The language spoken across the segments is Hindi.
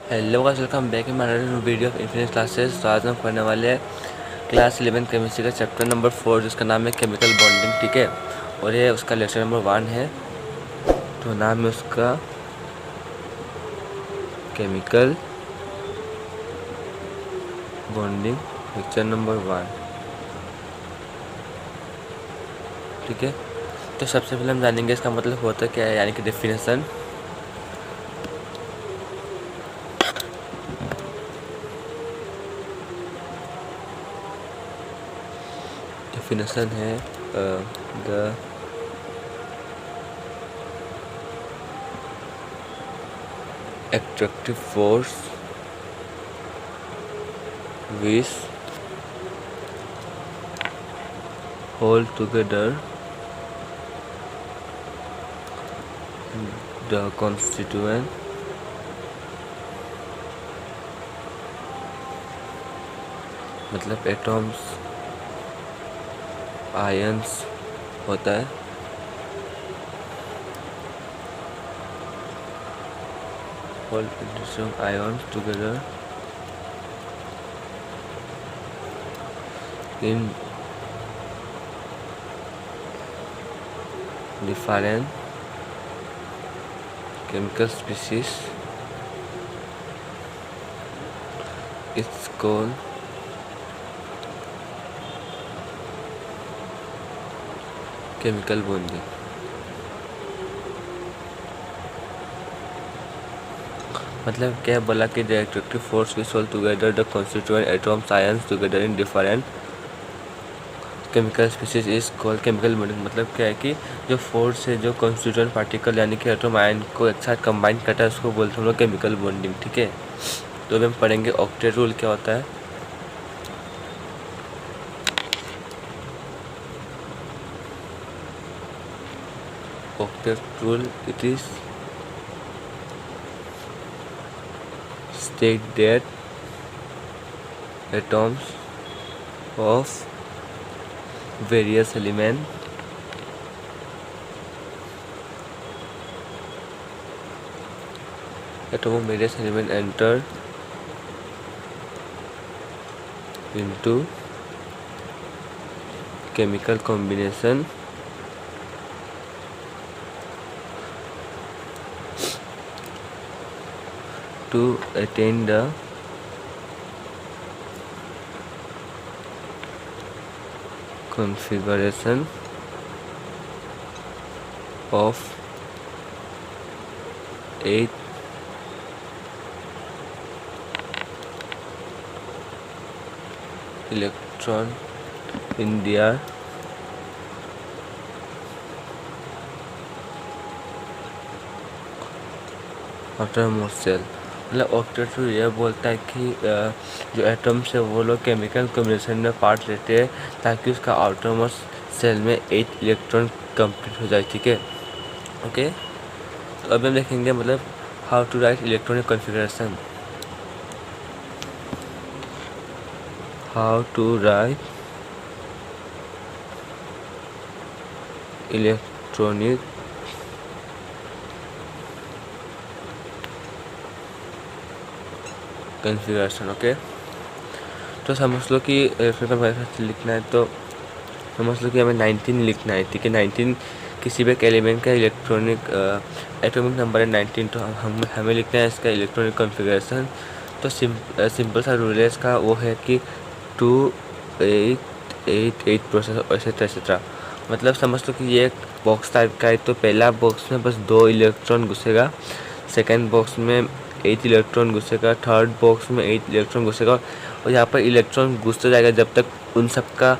Hello guys, welcome back in my video of infinite classes. तो आज हम पढ़ने वाले हैं क्लास 11 केमिस्ट्री का चैप्टर नंबर 4 जिसका नाम है केमिकल बॉन्डिंग। ठीक है, और ये उसका लेक्चर नंबर 1 है। तो नाम है उसका केमिकल बॉन्डिंग लेक्चर नंबर 1। ठीक है, तो सबसे पहले हम जानेंगे इसका मतलब होता क्या है, यानी कि डेफिनेशन। डेफिनेशन है the attractive force which hold together the constituent मतलब एटॉम्स आयंस होता है। hold ions together in different chemical species it's called chemical bonding। मतलब क्या बोला कि the attractive force which hold together the constituent atoms ions together in different chemical species is called chemical bonding. मतलब क्या है कि जो फोर्स है, जो कॉन्स्टिट्यूएंट पार्टिकल यानी कि एटॉम आयन को एक साथ कंबाइन करता है, उसको बोलते हैं हम लोग केमिकल बॉन्डिंग। ठीक है, तो अभी हम पढ़ेंगे ऑक्टेट रूल क्या होता है। Octet rule it is state that atoms of various elements enter into chemical combination to attain the configuration of 8 electron in their outermost shell। मतलब ऑक्टेट रूल यह बोलता है कि जो एटम्स है वो लोग केमिकल कॉम्बिनेशन में पार्ट लेते हैं ताकि उसका आउटरमोस्ट सेल में 8 इलेक्ट्रॉन कंप्लीट हो जाए। ठीक है, ओके। तो अभी हम देखेंगे मतलब how to write electronic configuration. How to write electronic configuration. Okay, तो समझ लो कि लिखना है तो समझ लो कि हमें 19 लिखना है। ठीक है, 19 किसी भी एक एलिमेंट का इलेक्ट्रॉनिक एटॉमिक नंबर है 19, तो हमें लिखना है इसका इलेक्ट्रॉनिक कॉन्फ़िगरेशन। तो सिंपल सा रूल है इसका, वो है कि 2 8 8 8 प्रोसेस एक्सेट्रा। मतलब समझ लो कि ये एक बॉक्स टाइप का है, तो पहला बॉक्स में बस 2 इलेक्ट्रॉन घुसेगा, सेकेंड बॉक्स में 8 इलेक्ट्रॉन घुसेगा, थर्ड बॉक्स में 8 इलेक्ट्रॉन घुसेगा, और यहाँ पर इलेक्ट्रॉन घुसता जाएगा जब तक उन सब का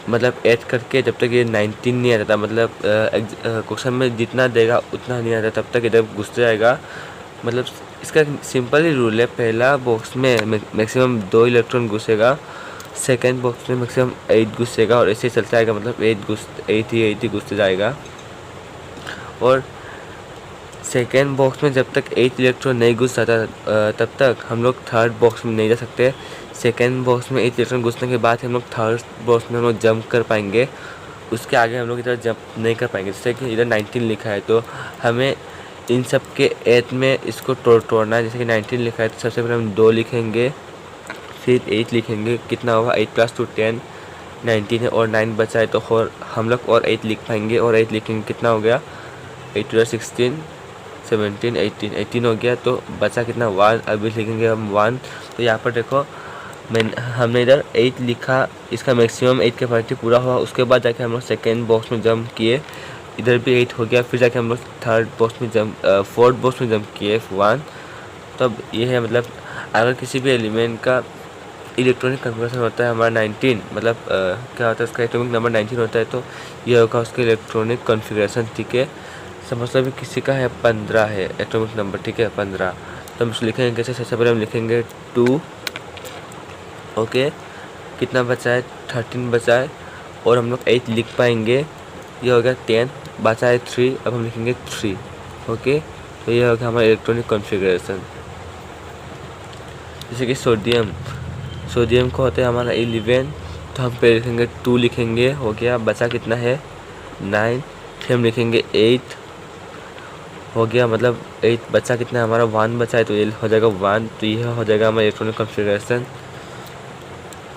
मतलब ऐड करके जब तक ये 19 नहीं आ जाता। मतलब क्वेश्चन में जितना देगा उतना नहीं आता, तब तक इधर घुसता जाएगा। मतलब इसका सिंपल ही रूल है, पहला बॉक्स में मैक्सिमम 2 इलेक्ट्रॉन घुसेगा, सेकेंड बॉक्स में मैक्सिमम 8 घुसेगा, और ऐसे चलता जाएगा। मतलब 8 ही घुसते जाएगा। और सेकेंड बॉक्स में जब तक 8 इलेक्ट्रॉन नहीं घुस जाता तब तक हम लोग थर्ड बॉक्स में नहीं जा सकते। सेकेंड बॉक्स में 8 इलेक्ट्रॉन घुसने के बाद हम लोग थर्ड बॉक्स में हम लोग जंप कर पाएंगे, उसके आगे हम लोग इधर जंप नहीं कर पाएंगे। जैसे कि इधर 19 लिखा है, तो हमें इन सब के एथ में इसको तोड़ना है। जैसे कि 19 लिखा है तो सबसे पहले हम 2 लिखेंगे, फिर 8 लिखेंगे। कितना होगा 8 + 2 10, 19 है और 9 बचा है तो और हम लोग और 8 लिख पाएंगे और 8 लिखेंगे। कितना हो गया 8 × 16 17 18 हो गया। तो बचा कितना 1, अभी लिखेंगे हम 1। तो यहाँ पर देखो हमने इधर 8 लिखा, इसका मैक्सिमम 8 कैपेसिटी पूरा हुआ। उसके बाद जाके हम लोग सेकेंड बॉक्स में जंप किए, इधर भी 8 हो गया। फिर जाके हम लोग थर्ड बॉक्स में फोर्थ बॉक्स में जंप किए 1। तब ये है मतलब अगर किसी भी एलिमेंट का इलेक्ट्रॉनिक कन्फिगरेशन होता है हमारा 19, मतलब क्या होता है उसका एटॉमिक नंबर 19 होता है, तो ये होगा उसका इलेक्ट्रॉनिक कन्फिगरेशन। ठीक है, समझ भी किसी का है 15 है एटॉमिक नंबर, ठीक है 15। तो हम लिखेंगे कैसे, सबसे पहले हम लिखेंगे 2। ओके, कितना बचा है 13 बचा है और हम लोग 8 लिख पाएंगे। ये हो गया 10, बचा है 3, अब हम लिखेंगे 3। ओके, तो ये हो गया हमारा इलेक्ट्रॉनिक कॉन्फ़िगरेशन। जैसे कि सोडियम को होता है हमारा 11, तो हम पे लिखेंगे 2 लिखेंगे, हो गया। बचा कितना है 9, फिर हम लिखेंगे 8, हो गया। मतलब 8 बचा कितना है हमारा 1 बचा है तो ये हो जाएगा 1। तो यह हो जाएगा हमारा इलेक्ट्रॉनिक कॉन्फ़िगरेशन।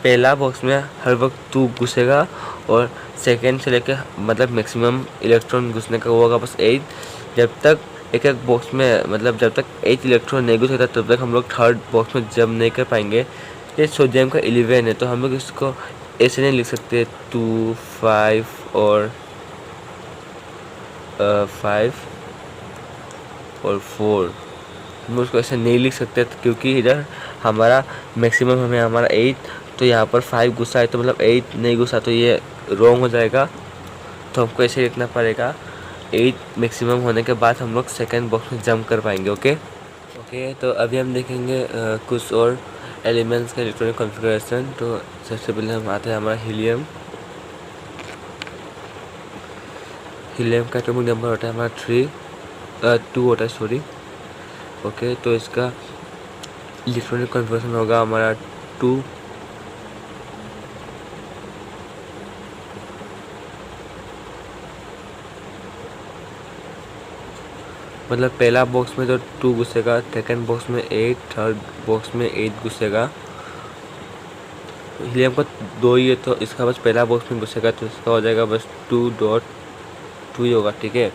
पहला बॉक्स में हर वक्त 2 घुसेगा और सेकेंड से लेकर मतलब मैक्सिमम इलेक्ट्रॉन घुसने का वो होगा बस 8। जब तक एक बॉक्स में मतलब जब तक 8 इलेक्ट्रॉन नहीं घुसेगा तब तक हम लोग थर्ड बॉक्स में जंप नहीं कर पाएंगे। ये सोडियम का 11 है तो हम लोग इसको ऐसे नहीं लिख सकते 2 5 और 5 और 4, हम उसको ऐसे नहीं लिख सकते क्योंकि इधर हमारा मैक्सिमम हमें हमारा 8, तो यहाँ पर 5 घुसा है तो मतलब 8 नहीं घुसा तो ये रॉन्ग हो जाएगा। तो हमको ऐसे लिखना पड़ेगा 8 मैक्सिमम होने के बाद हम लोग सेकेंड बॉक्स में जंप कर पाएंगे। ओके, तो अभी हम देखेंगे कुछ और एलिमेंट्स का इलेक्ट्रॉनिक कॉन्फ़िगरेशन। तो सबसे पहले हम आते हैं हमारा हीलियम का एटॉमिक नंबर होता है हमारा 2 होता है, सॉरी। ओके, तो इसका इलेक्ट्रॉनिक कॉन्फ़िगरेशन होगा हमारा 2। मतलब पहला बॉक्स में तो 2 घुसेगा, सेकेंड बॉक्स में 8, थर्ड बॉक्स में 8 घुसेगा। हीलियम का 2 ही है तो इसका बस पहला बॉक्स में घुसेगा तो इसका हो जाएगा बस 2.2 ही होगा। ठीक है,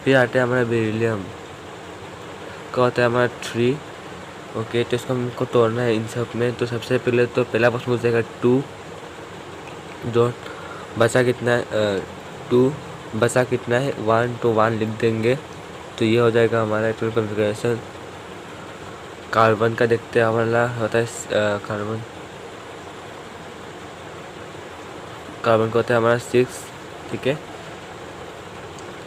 फिर आते हैं हमारा बेरिलियम का होता है हमारा 3। ओके, तो इसको हमको तोड़ना है इन सब में। तो सबसे पहले तो पहला बॉक्स में घुसेगा 2 डॉट, बचा कितना है 2, बचा कितना है 1, तो 1 लिख देंगे। तो ये हो जाएगा हमारा इलेक्ट्रॉनिक कॉन्फ़िगरेशन। कार्बन का देखते हैं, हमारा होता है कार्बन का होता है हमारा 6। ठीक है,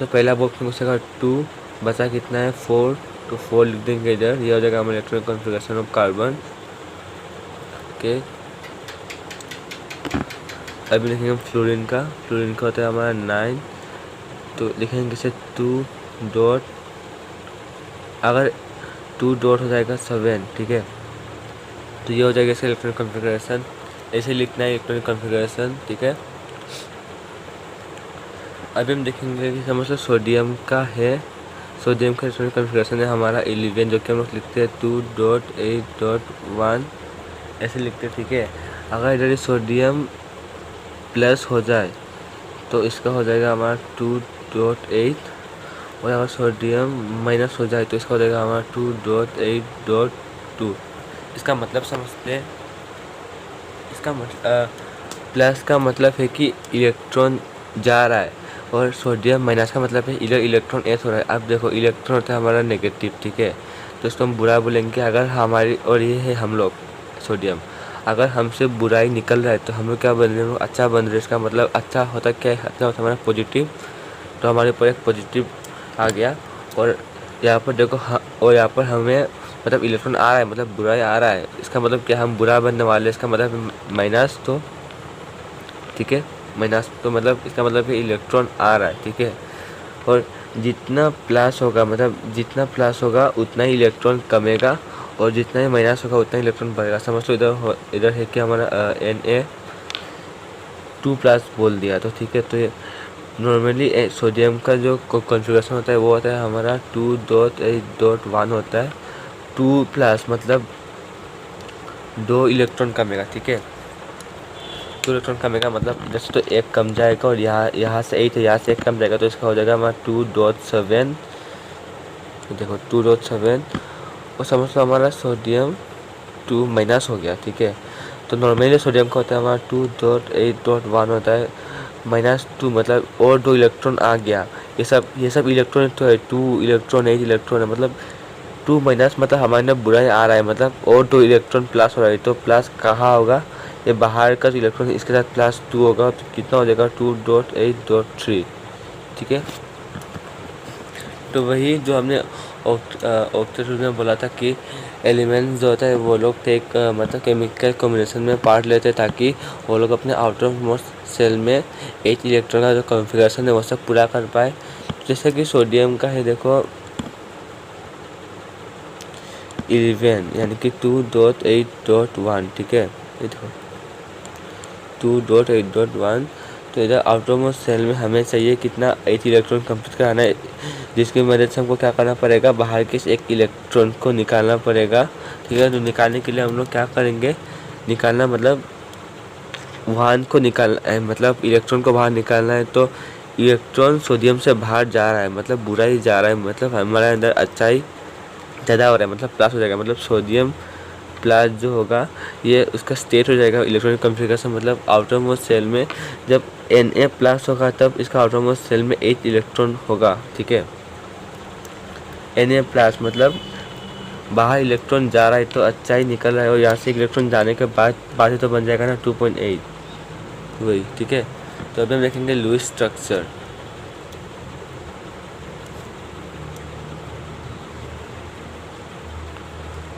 तो पहला बॉक्स में घुसेगा 2, बचा कितना है 4, तो 4 लिख देंगे इधर। ये हो जाएगा हमारा electronic configuration of carbon. Okay, अभी लिखेंगे फ्लोरीन का होता है हमारा 9, तो लिखेंगे इसे 2 डॉट, अगर 2 डॉट हो जाएगा 7। ठीक है, तो ये हो जाएगा इसका इलेक्ट्रॉनिक कॉन्फ़िगरेशन। ऐसे लिखना है इलेक्ट्रॉनिक कॉन्फ़िगरेशन। ठीक है, अभी हम देखेंगे कि समझ लो सोडियम का इलेक्ट्रॉनिक कॉन्फ़िगरेशन है हमारा 11, जो कि हम लोग लिखते हैं 2.8.1 ऐसे लिखते हैं। ठीक है, अगर इधर सोडियम प्लस हो जाए तो इसका हो जाएगा हमारा 2.8, और अगर सोडियम माइनस हो जाए तो इसका हो जाएगा हमारा 2.8.2। इसका मतलब समझते हैं, इसका प्लस का मतलब है कि इलेक्ट्रॉन जा रहा है और सोडियम माइनस का मतलब है इधर इलेक्ट्रॉन एस हो रहा है। अब देखो इलेक्ट्रॉन होता है हमारा नेगेटिव। ठीक है, तो इसको हम बुरा बोलेंगे अगर हमारी, और ये है हम लोग सोडियम, अगर हमसे बुराई निकल रहा है तो हम लोग क्या बन रहे हैं, अच्छा बन रहे हैं। इसका मतलब अच्छा होता क्या है, अच्छा होता है हमारा पॉजिटिव। तो हमारे ऊपर एक पॉजिटिव आ गया और यहाँ पर देखो और यहाँ पर हमें मतलब इलेक्ट्रॉन आ रहा है, मतलब बुराई आ रहा है। इसका मतलब क्या, हम बुरा बनने वाले हैं, इसका मतलब माइनस। तो ठीक है, माइनस तो मतलब इसका मतलब कि इलेक्ट्रॉन आ रहा है। ठीक है, और जितना प्लस होगा मतलब जितना प्लस होगा उतना ही इलेक्ट्रॉन कमेगा और जितना ही माइनस होगा उतना ही इलेक्ट्रॉन बढ़ेगा। समझ लो इधर है कि हमारा Na 2+ बोल दिया तो ठीक है, तो ये नॉर्मली सोडियम का जो कॉन्फ़िगरेशन होता है वो होता है हमारा 2.8.1 होता है। 2 प्लस मतलब 2 इलेक्ट्रॉन कमेगा, ठीक है। 2 इलेक्ट्रॉन कमेगा मतलब जैसे तो एक कम जाएगा और यहाँ से 8 है, यहाँ से एक कम जाएगा तो इसका हो जाएगा हमारा 2.7। देखो 2.7 और समझ लो हमारा सोडियम 2 माइनस हो गया, ठीक है। तो नॉर्मली सोडियम का होता है हमारा 2.8.1 होता है, -2 मतलब और 2 इलेक्ट्रॉन आ गया। ये सब इलेक्ट्रॉन तो है, 2 इलेक्ट्रॉन 8 इलेक्ट्रॉन है, मतलब 2 माइनस मतलब हमारे ना बुरा आ रहा है, मतलब और 2 इलेक्ट्रॉन प्लस हो रहा है। तो प्लस कहाँ होगा, ये बाहर का जो इलेक्ट्रॉन इसके साथ +2 होगा तो कितना हो जाएगा 2.8.3, ठीक है। तो वही जो हमने ऑक्टेट्यूड में बोला था कि एलिमेंट्स जो होता है वो लोग मतलब केमिकल कॉम्बिनेशन में पार्ट लेते ताकि वो लोग अपने आउटर मोस्ट सेल में 8 इलेक्ट्रॉन का जो कॉन्फ़िगरेशन है वो सब पूरा कर पाए। जैसे कि सोडियम का है देखो 11 यानी कि 2.8.1, ठीक है। ये देखो 2.8.1। तो इधर आउटर मोस्ट सेल में हमें चाहिए कितना 8 इलेक्ट्रॉन कंप्लीट कराना है, जिसकी मदद से हमको क्या करना पड़ेगा, बाहर के एक इलेक्ट्रॉन को निकालना पड़ेगा, ठीक है। तो निकालने के लिए हम लोग क्या करेंगे, निकालना मतलब वाहन को निकालना है, मतलब इलेक्ट्रॉन को बाहर निकालना है। तो इलेक्ट्रॉन सोडियम से बाहर जा रहा है मतलब बुरा ही जा रहा है, मतलब हमारे अंदर अच्छाई ज़्यादा हो रहा है, मतलब प्लस हो जाएगा। मतलब सोडियम प्लस जो होगा ये उसका स्टेट हो जाएगा इलेक्ट्रॉनिक कॉन्फ़िगरेशन, मतलब आउटर मोस्ट सेल में जब Na प्लस होगा तब इसका आउटर मोस्ट सेल में 8 इलेक्ट्रॉन होगा, ठीक है। Na प्लस मतलब बाहर इलेक्ट्रॉन जा रहा है तो अच्छा ही निकल रहा है, और यहाँ से इलेक्ट्रॉन जाने के बाद ही तो बन जाएगा ना 2.8, वही, ठीक है। तो अभी हम देखेंगे Lewis structure.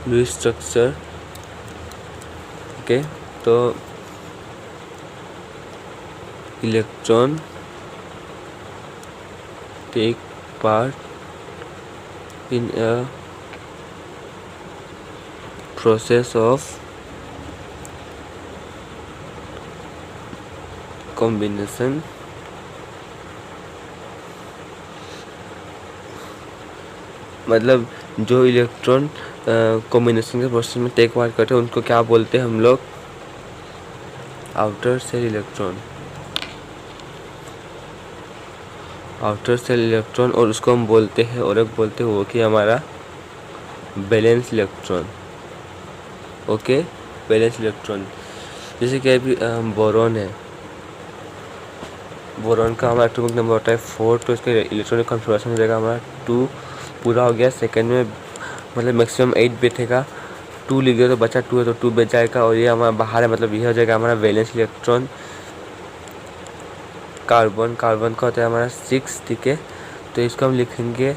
Lewis structure, okay. तो electron take part in a process of combination मतलब जो इलेक्ट्रॉन कॉम्बिनेशन के प्रोसेस में टेक पार्ट करते हैं उनको क्या बोलते हैं हम लोग, outer shell electron. Outer shell electron, और उसको हम बोलते हैं और एक बोलते हैं वो कि हमारा balance electron, okay. Balance electron जैसे कि अभी बोरॉन है, बोरॉन का हमारा एटॉमिक नंबर होता है 4, तो इसका इलेक्ट्रॉनिक कॉन्फ़िगरेशन हो जाएगा हमारा 2 पूरा हो गया। सेकंड में मतलब मैक्सिमम 8 बैठेगा, 2 लिख गया तो बचा 2 है तो 2 बच जाएगा, और ये हमारा बाहर है मतलब ये हो जाएगा हमारा वैलेंस इलेक्ट्रॉन। कार्बन का होता है हमारा 6, ठीक है। तो इसको हम लिखेंगे,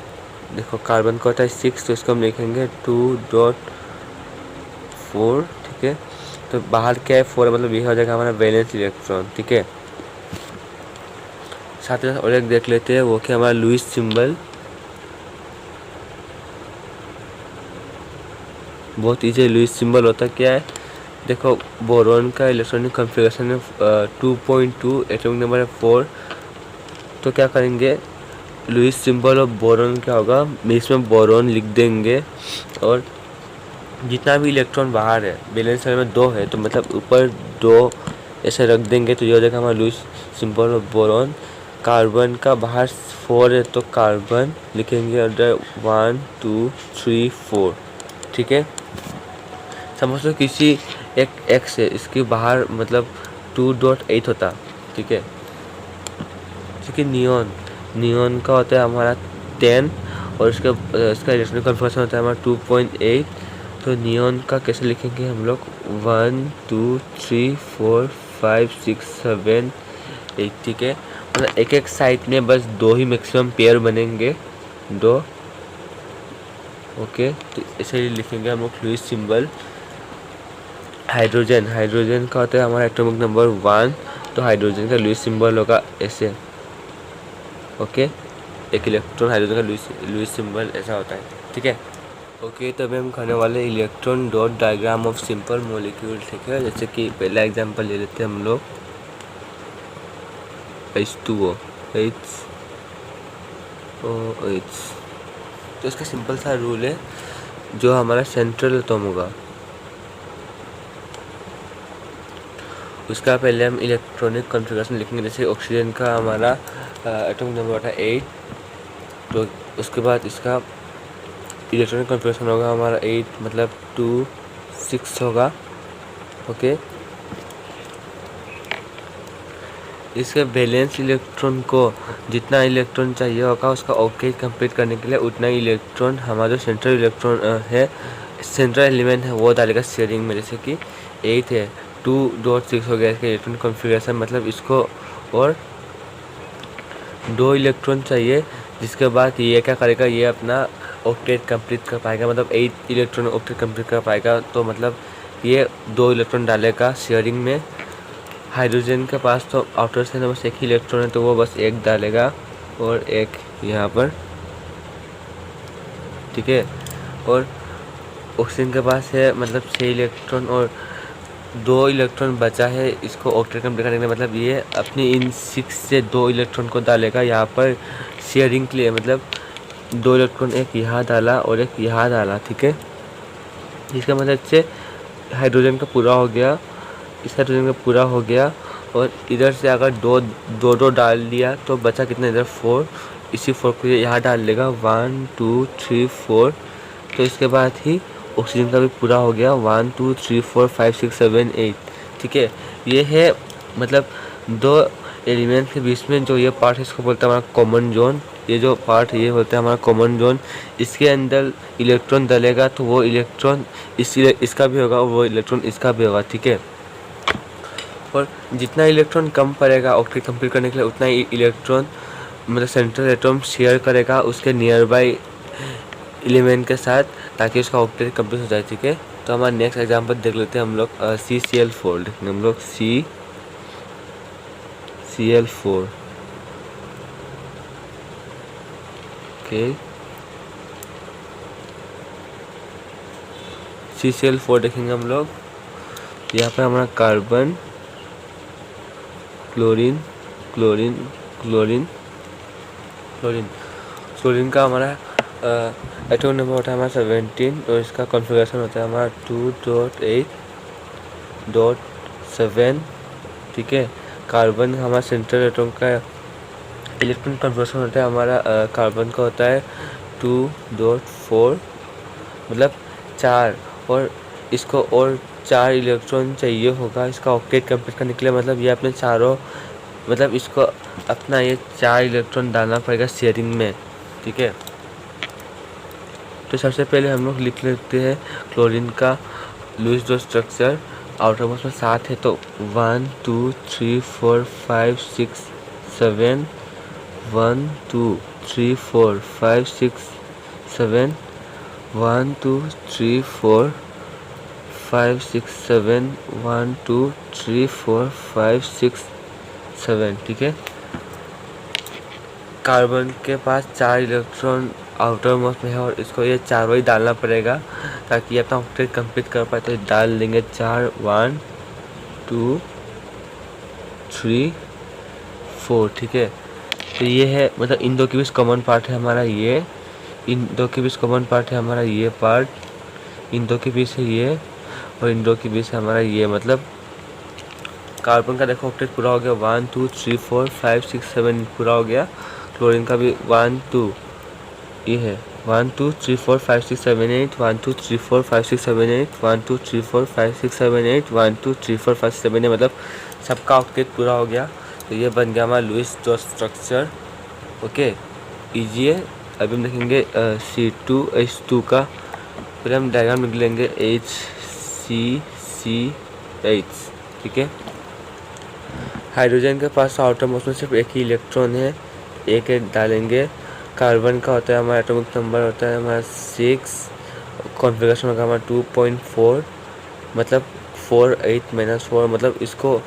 देखो कार्बन का होता है 6 तो इसको हम लिखेंगे 2.4, ठीक है। तो बाहर क्या है 4 मतलब ये हो जाएगा हमारा वैलेंस इलेक्ट्रॉन, ठीक है। साथ ही साथ और एक देख लेते हैं वो कि हमारा लुईस सिंबल, बहुत ईजी लुईस सिंबल होता क्या है, देखो बोरॉन का इलेक्ट्रॉनिक कॉन्फ़िगरेशन है 2.2, एटॉमिक नंबर है 4। तो क्या करेंगे, लुईस सिंबल ऑफ बोरॉन क्या होगा, इसमें बोरॉन लिख देंगे, और जितना भी इलेक्ट्रॉन बाहर है बैलेंस सेल में 2 है तो मतलब ऊपर 2 ऐसे रख देंगे, तो ये हो जाएगा हमारा Lewis symbol of boron. Carbon का बाहर 4 है तो कार्बन लिखेंगे अंदर 1 2 3 4, ठीक है। समझ लो किसी एक एक्स है, इसके बाहर मतलब 2.8 होता, ठीक है। ठीक है, नियॉन का होता है हमारा 10, और इसका इलेक्ट्रॉनिक कॉन्फ़िगरेशन होता है हमारा 2.8। तो नियॉन का कैसे लिखेंगे हम लोग, 1 2 3 4 5 6 7 8, ठीक है। मतलब एक साइड में बस 2 ही मैक्सिमम पेयर बनेंगे, 2, ओके। तो ऐसे ही लिखेंगे हम लोग लुईस सिंबल। हाइड्रोजन का होता है हमारा एटॉमिक नंबर 1, तो हाइड्रोजन का लुईस सिंबल होगा ऐसे, ओके। एक इलेक्ट्रॉन हाइड्रोजन का लुईस सिंबल ऐसा होता है, ठीक है। ओके, तो अभी हम करने वाले electron dot diagram of simple molecule, ठीक है। जैसे कि पहला एग्जांपल ले लेते हैं हम लोग H2O, OH। तो इसका सिंपल सा रूल है, जो हमारा सेंट्रल एटम होगा उसका पहले हम इलेक्ट्रॉनिक कॉन्फ़िगरेशन लिखेंगे। जैसे ऑक्सीजन का हमारा एटॉमिक नंबर होता है 8, तो उसके बाद इसका इलेक्ट्रॉनिक कॉन्फ़िगरेशन होगा हमारा 8 मतलब 2 6 होगा। ओके, इसके वैलेंस इलेक्ट्रॉन को जितना इलेक्ट्रॉन चाहिए होगा उसका ऑक्टेट कंप्लीट करने के लिए उतना ही इलेक्ट्रॉन हमारा जो सेंट्रल इलेक्ट्रॉन है, सेंट्रल एलिमेंट है, वो डालेगा शेयरिंग में। जैसे कि 8 है, 2.6 हो गया इसका इलेक्ट्रॉन कॉन्फ़िगरेशन, मतलब इसको और 2 इलेक्ट्रॉन चाहिए, जिसके बाद ये क्या करेगा, ये अपना ऑक्टेट कंप्लीट कर पाएगा, मतलब 8 इलेक्ट्रॉन ऑक्टेट कंप्लीट कर पाएगा। तो मतलब ये 2 इलेक्ट्रॉन डालेगा शेयरिंग में। हाइड्रोजन के पास तो आउटर से बस एक ही इलेक्ट्रॉन है, तो वो बस एक डालेगा और एक यहाँ पर, ठीक है। और ऑक्सीजन के पास है मतलब 6 इलेक्ट्रॉन और 2 इलेक्ट्रॉन बचा है इसको ऑक्टेट कंप्लीट करने के लिए, मतलब ये अपनी इन 6 से 2 इलेक्ट्रॉन को डालेगा यहाँ पर शेयरिंग के लिए। मतलब 2 इलेक्ट्रॉन एक यहाँ डाला और एक यहाँ डाला, ठीक है। इसका मतलब से हाइड्रोजन का पूरा हो गया, इस हाइड्रोजन का पूरा हो गया। और इधर से अगर दो डाल दिया तो बचा कितना, इधर 4, इसी 4 को यहाँ डाल देगा 1 2 3 4। तो इसके बाद ही ऑक्सीजन का भी पूरा हो गया 1 2 3 4 5 6 7 8, ठीक है। ये है मतलब 2 एलिमेंट के बीच में जो ये पार्ट है इसको बोलते हैं हमारा कॉमन जोन। ये जो पार्ट है ये बोलते हैं हमारा कॉमन जोन। इसके अंदर इलेक्ट्रॉन डलेगा तो वो इलेक्ट्रॉन इसका भी होगा, वो इलेक्ट्रॉन इसका भी होगा, ठीक है। और जितना इलेक्ट्रॉन कम पड़ेगा ऑक्टेट कंप्लीट करने के लिए, उतना ही इलेक्ट्रॉन मतलब सेंट्रल एटम शेयर करेगा उसके नियर बाई एलिमेंट के साथ, ताकि उसका ऑक्टेट कंप्लीट हो जाए, ठीक है। तो हमारा नेक्स्ट एग्जांपल देख लेते हैं हम लोग। CCl4 लिखेंगे हम लोग, CCl4, ओके। CCl4 देखेंगे हम लोग, यहाँ पर हमारा carbon, chlorine chlorine chlorine chlorine chlorine का हमारा एटॉमिक नंबर होता है हमारा 17 और इसका कॉन्फ़िगरेशन होता है हमारा 2.8.7, ठीक है। कार्बन हमारा सेंट्रल एटॉम का इलेक्ट्रॉन कॉन्फ़िगरेशन होता है हमारा कार्बन का होता है 2.4 मतलब 4, और इसको और 4 इलेक्ट्रॉन चाहिए होगा इसका ऑक्टेट कंप्लीट करने के लिए। मतलब ये अपने चारों मतलब इसको अपना ये 4 इलेक्ट्रॉन डालना पड़ेगा शेयरिंग में, ठीक है। तो सबसे पहले हम लोग लिख लेते हैं क्लोरीन का Lewis dot structure. Outermost में 7 है, तो 1 2 3 4 5 6 7, 1 2 3 4 5 6 7, 1 2 3 4 5 6 7, 1 2 3 4 5 6 7, ठीक है। कार्बन के पास 4 इलेक्ट्रॉन आउटर मोस्ट में है और इसको ये चारों ही डालना पड़ेगा ताकि ये अपना ऑक्टेट कंप्लीट कर पाए। तो डाल देंगे 4, 1 2 3 4, ठीक है। तो ये है मतलब इन दो के बीच कॉमन पार्ट है हमारा ये, इन दो के बीच कॉमन पार्ट है हमारा ये पार्ट, इन दो के बीच है ये, और इन दो के बीच है हमारा ये। मतलब कार्बन का देखो ऑक्टेट पूरा हो गया 1 2 3 4 5 6 7 पूरा हो गया। क्लोरीन का भी 1 2 ये है 1 2 3 4 5 6 7 8, 1 2 3 4 5 6 7 8, 1 2 3 4 5 6 7 8, 1 2 3 4 5 6 7 8, मतलब सबका ऑक्टेट पूरा हो गया। तो ये बन गया हमारा Lewis dot structure, okay. Easy है। अभी हम देखेंगे C2H2 का। पहले हम डायग्राम लिख लेंगे HCCH, ठीक है। हाइड्रोजन के पास आउटर मोस्ट में सिर्फ एक ही इलेक्ट्रॉन है, एक एक डालेंगे। कार्बन का होता है हमारा एटॉमिक नंबर होता है हमारा 6, कॉन्फ़िगरेशन होगा हमारा 2.4 मतलब 4 8 -4, मतलब इसको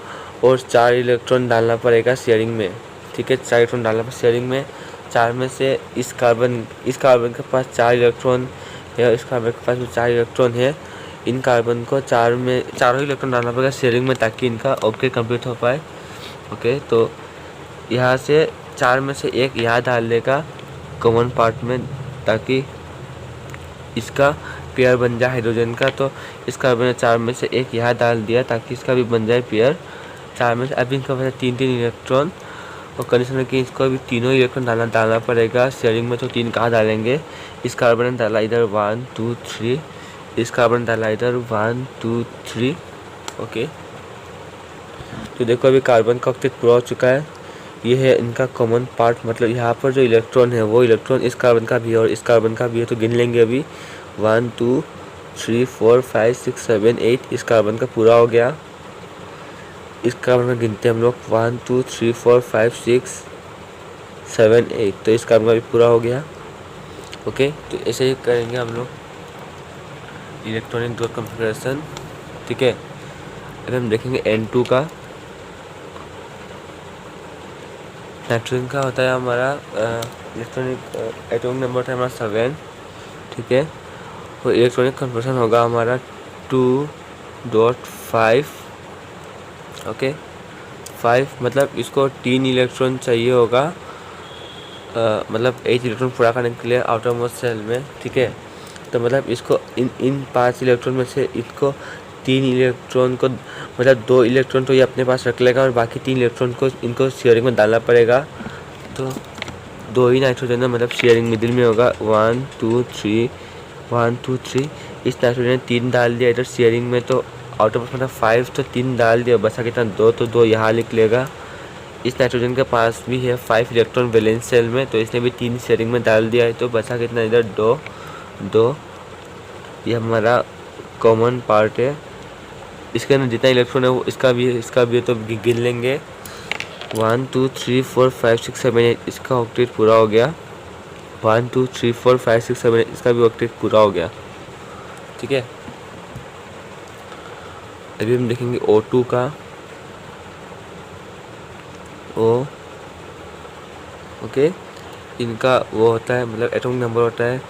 और 4 इलेक्ट्रॉन डालना पड़ेगा शेयरिंग में, ठीक है। 4 इलेक्ट्रॉन डालना पड़ेगा शेयरिंग में। 4 में से इस कार्बन के पास 4 इलेक्ट्रॉन है, इस कार्बन के पास भी 4 इलेक्ट्रॉन है। इन कार्बन को 4 में चारों इलेक्ट्रॉन डालना पड़ेगा शेयरिंग में ताकि इनका ऑक्टेट कंप्लीट हो पाए, ओके। तो यहाँ से 4 में से एक यहाँ डाल देगा कॉमन पार्ट में, ताकि इसका पेयर बन जाए हाइड्रोजन का। तो इस कार्बन ने 4 में से एक यहाँ डाल दिया ताकि इसका भी बन जाए पेयर 4 में से। अब इनका वजह 3 इलेक्ट्रॉन, और कंडीशन है कि इसको भी तीनों इलेक्ट्रॉन डालना पड़ेगा शेयरिंग में। तो 3 कहाँ डालेंगे? इस कार्बन ने डाला इधर 1 2 3, इस कार्बन ने डाला इधर 1 2 3। ओके, तो देखो अभी कार्बन का ऑक्टेट पूरा हो चुका है। ये है इनका कॉमन पार्ट, मतलब यहाँ पर जो इलेक्ट्रॉन है वो इलेक्ट्रॉन इस कार्बन का भी है और इस कार्बन का भी है। तो गिन लेंगे अभी 1 2 3 4 5 6 7 8, इस कार्बन का पूरा हो गया। इस कार्बन में गिनते हैं हम लोग 1 2 3 4 5 6 7 8, तो इस कार्बन का भी पूरा हो गया। ओके, तो ऐसे ही करेंगे हम लोग इलेक्ट्रॉनिक डोर कॉन्फ़िगरेशन। ठीक है, अभी हम देखेंगे N2 का। नाइट्रोजन का होता है हमारा इलेक्ट्रॉनिक एटॉमिक नंबर होता है हमारा 7। ठीक है, तो इलेक्ट्रॉनिक कन्वर्सन होगा हमारा 2.5। ओके, 5 मतलब इसको 3 इलेक्ट्रॉन चाहिए होगा, मतलब 8 इलेक्ट्रॉन पूरा करने के लिए आउटर मोस्ट सेल में। ठीक है, तो मतलब इसको इन 5 इलेक्ट्रॉन में से इसको 3 इलेक्ट्रॉन को, मतलब 2 इलेक्ट्रॉन तो ये अपने पास रख लेगा और बाकी 3 इलेक्ट्रॉन को इनको शेयरिंग में डालना पड़ेगा। तो 2 ही नाइट्रोजन है, मतलब शेयरिंग मिडिल में होगा 1 2 3 1 2 3। इस नाइट्रोजन ने 3 डाल दिया इधर शेयरिंग में, तो आउटर मोस्ट मतलब 5, तो 3 डाल दिया, बचा कितना 2, तो 2 यहाँ लिख लेगा। इस नाइट्रोजन के पास भी है 5 इलेक्ट्रॉन वैलेंस शेल में, तो इसने भी 3 शेयरिंग में डाल दिया है, तो बचा कितना इधर 2। ये हमारा कॉमन पार्ट है। इसके अंदर जितना इलेक्ट्रॉन है वो इसका भी है, तो गिन लेंगे 1 2 3 4 5 6 7 8, इसका ऑक्टेट पूरा हो गया। 1 2 3 4 5 6 7 8, इसका भी ऑक्टेट पूरा हो गया। ठीक है, अभी हम देखेंगे O2 का। ओके, इनका वो होता है, मतलब एटॉमिक नंबर होता है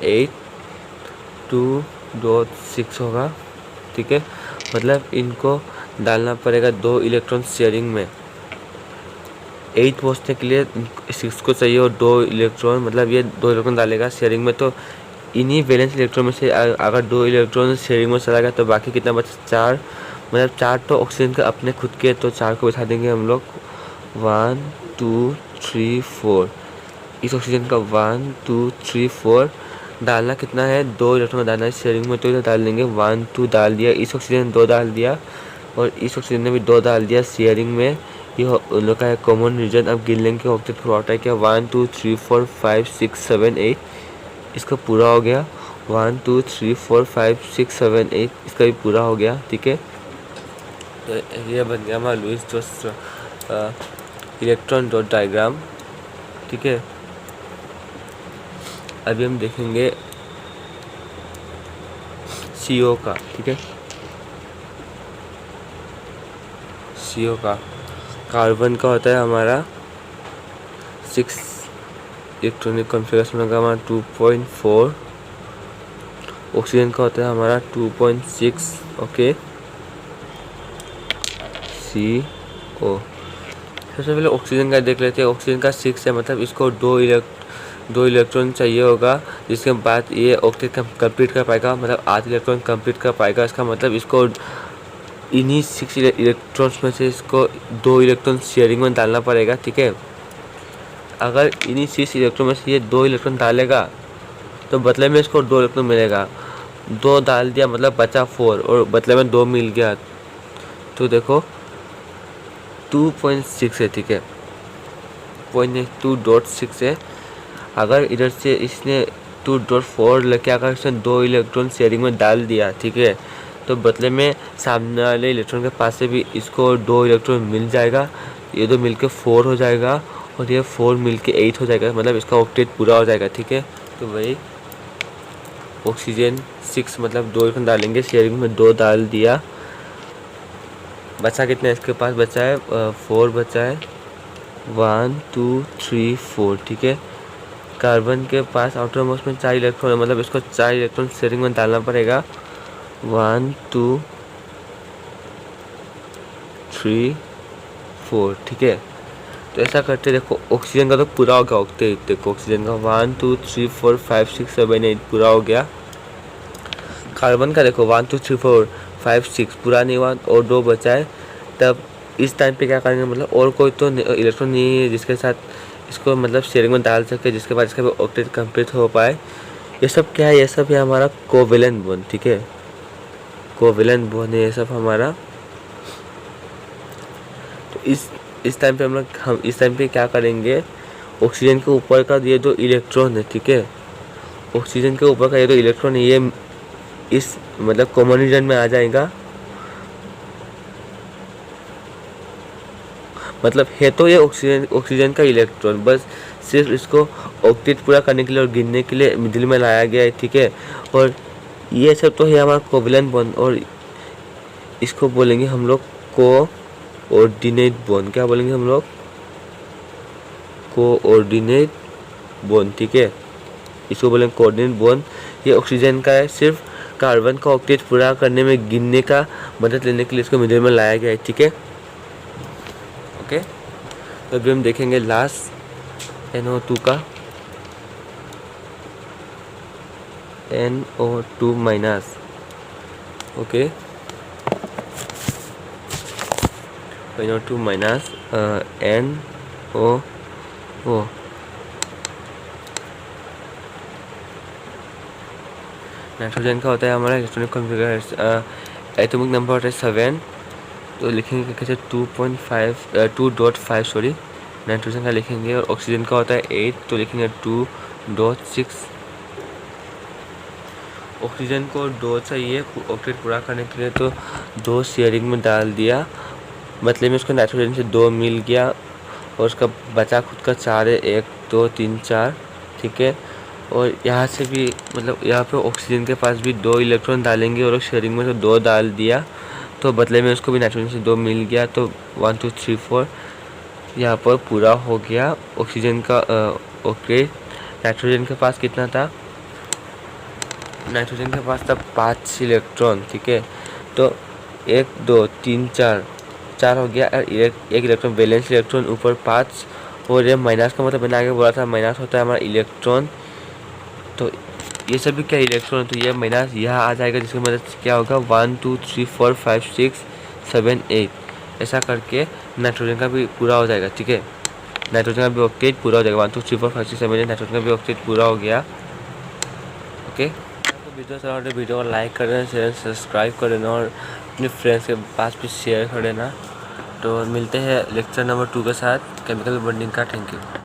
8.2.6 होगा। ठीक है, मतलब इनको डालना पड़ेगा 2 इलेक्ट्रॉन शेयरिंग में। 8 पहुँचने के लिए 6 को चाहिए और 2 इलेक्ट्रॉन, मतलब ये 2 इलेक्ट्रॉन डालेगा शेयरिंग में। तो इन्हीं वैलेंस इलेक्ट्रॉन में से अगर 2 इलेक्ट्रॉन शेयरिंग में चला गया तो बाकी कितना बचा? 4, मतलब 4 तो ऑक्सीजन के अपने खुद के, तो 4 को बिठा देंगे हम लोग 1 2 3 4। इस ऑक्सीजन का 1 2 3 4 डालना कितना है? 2 इलेक्ट्रॉन डालना है शेयरिंग में, तो इधर डाल देंगे 1 2 डाल दिया। इस ऑक्सीजन ने 2 डाल दिया और इस ऑक्सीजन ने भी 2 डाल दिया शेयरिंग में। ये उन लोग का है कॉमन रीजन। अब गिन लेंगे ऑक्टेट पूरा होता है क्या? 1 2 3 4 5 6 7 8, इसका पूरा हो गया। 1 2 3 4 5 6 7 8, इसका भी पूरा हो गया। ठीक है, तो ये बन गया हमारा लुईस जोस इलेक्ट्रॉन डॉट डायग्राम। ठीक है, अभी हम देखेंगे CO का। ठीक है, CO का कार्बन का होता है हमारा 6 इलेक्ट्रॉनिक कॉन्फ़िगरेशन होगा हमारा 2.4। ऑक्सीजन का होता है हमारा 2.6। Okay, CO। सबसे पहले ऑक्सीजन का देख लेते हैं। ऑक्सीजन का 6 है, मतलब इसको 2 इलेक्ट्रॉन चाहिए होगा, जिसके बाद ये ऑक्टेट कंप्लीट कर पाएगा, मतलब 8 इलेक्ट्रॉन कंप्लीट कर पाएगा। इसका मतलब इसको इन्हीं 6 इलेक्ट्रॉन्स में से इसको 2 इलेक्ट्रॉन शेयरिंग में डालना पड़ेगा। ठीक है, अगर इन्हीं 6 इलेक्ट्रॉन में से ये 2 इलेक्ट्रॉन डालेगा तो बदले में इसको 2 इलेक्ट्रॉन मिलेगा। 2 डाल दिया मतलब बचा 4 और बदले में 2 मिल गया, तो देखो 2.6 है। ठीक है, 2.6 है। अगर इधर से इसने 2.4 लेके अगर इसने 2 इलेक्ट्रॉन शेयरिंग में डाल दिया, ठीक है, तो बदले में सामने वाले इलेक्ट्रॉन के पास से भी इसको 2 इलेक्ट्रॉन मिल जाएगा। ये 2 मिलके 4 हो जाएगा और ये 4 मिलके 8 हो जाएगा, मतलब इसका ऑक्टेट पूरा हो जाएगा। ठीक है, तो वही ऑक्सीजन 6 मतलब 2 इलेक्ट्रॉन डालेंगे शेयरिंग में, 2 डाल दिया, बचा कितना है इसके पास? बचा है 4 बचा है, 1 2 3 4। ठीक है, कार्बन के पास आउटर मोस्ट में 4 इलेक्ट्रॉन है, मतलब इसको 4 इलेक्ट्रॉन शेयरिंग में डालना पड़ेगा। 1 2 3 4। ठीक है, तो ऐसा करते देखो ऑक्सीजन का तो पूरा हो गया ऑक्टेट। देखो ऑक्सीजन का 1 2 3 4 5 6 7 8 पूरा हो गया। कार्बन का देखो 1 2 3 4 5 6 पूरा नहीं हुआ और 2 बचा है। तब इस टाइम पे क्या करेंगे, मतलब और कोई तो इलेक्ट्रॉन नहीं है जिसके साथ इसको मतलब शेयरिंग में डाल सके, जिसके बाद इसका ऑक्टेट कंप्लीट हो पाए। ये सब क्या है, ये सब है हमारा कोवेलेंट बॉन्ड, ठीक है, कोवेलेंट बॉन्ड है ये सब हमारा। तो इस टाइम पे हम इस टाइम पे क्या करेंगे, ऑक्सीजन के ऊपर का ये जो इलेक्ट्रॉन है, ठीक है, ऑक्सीजन के ऊपर का ये जो इलेक्ट्रॉन है ये इस मतलब कॉमन रीजन में आ जाएगा। मतलब है तो ये ऑक्सीजन का इलेक्ट्रॉन, बस सिर्फ इसको ऑक्टेट पूरा करने के लिए और गिनने के लिए मिडिल में लाया गया है, ठीक है। और ये सब तो है हमारा कोवेलेंट बॉन्ड, और इसको बोलेंगे हम लोग कोऑर्डिनेट बॉन्ड। क्या बोलेंगे हम लोग, कोऑर्डिनेट बॉन्ड, ठीक है, इसको बोलेंगे कोऑर्डिनेट बॉन्ड। ये ऑक्सीजन का है, सिर्फ कार्बन का ऑक्टेट पूरा करने में गिनने का मदद लेने के लिए इसको मिडिल में लाया गया है, ठीक है, ओके। तो अभी हम देखेंगे लास्ट NO2 का, NO2 minus, okay, NO2 minus NO। Nitrogen का होता है हमारा इलेक्ट्रॉनिक कॉन्फ़िगरेशन, एटॉमिक नंबर होता है 7, तो लिखेंगे कैसे 2.5 सॉरी, नाइट्रोजन का लिखेंगे। और ऑक्सीजन का होता है 8, तो लिखेंगे 2.6। ऑक्सीजन को 2 चाहिए ऑक्टेट पूरा करने के लिए, तो 2 शेयरिंग में डाल दिया, मतलब में उसको नाइट्रोजन से 2 मिल गया और उसका बचा खुद का 4 है, 1 2 3 4, ठीक है। और यहाँ से भी मतलब यहाँ पे ऑक्सीजन के पास भी 2 इलेक्ट्रॉन डालेंगे और शेयरिंग में तो 2 डाल दिया, तो बदले में उसको भी नाइट्रोजन से 2 मिल गया, तो 1 2 3 4 यहाँ पर पूरा हो गया ऑक्सीजन का ओके। नाइट्रोजन के पास कितना था, नाइट्रोजन के पास था 5 इलेक्ट्रॉन, ठीक है, तो 1 2 3 4 हो गया। एक इलेक्ट्रॉन वैलेंस इलेक्ट्रॉन ऊपर 5, और ये माइनस का मतलब मैंने आगे बोला था माइनस होता है हमारा इलेक्ट्रॉन, तो ये सभी क्या इलेक्ट्रॉन, तो ये माइनस यहाँ आ जाएगा, जिसकी मदद से क्या होगा 1 2 3 4 5 6 7 8 ऐसा करके नाइट्रोजन का भी पूरा हो जाएगा, ठीक है, नाइट्रोजन का भी ऑक्टेट पूरा हो जाएगा। 1 2 3 4 5 6 7 8 नाइट्रोजन का भी ऑक्टेट पूरा हो गया, ओके। तो वीडियो को लाइक कर देना, चैनल सब्सक्राइब कर देना और अपने फ्रेंड्स के पास भी शेयर कर देना। तो मिलते हैं लेक्चर नंबर 2 के साथ केमिकल बॉन्डिंग का। Thank you.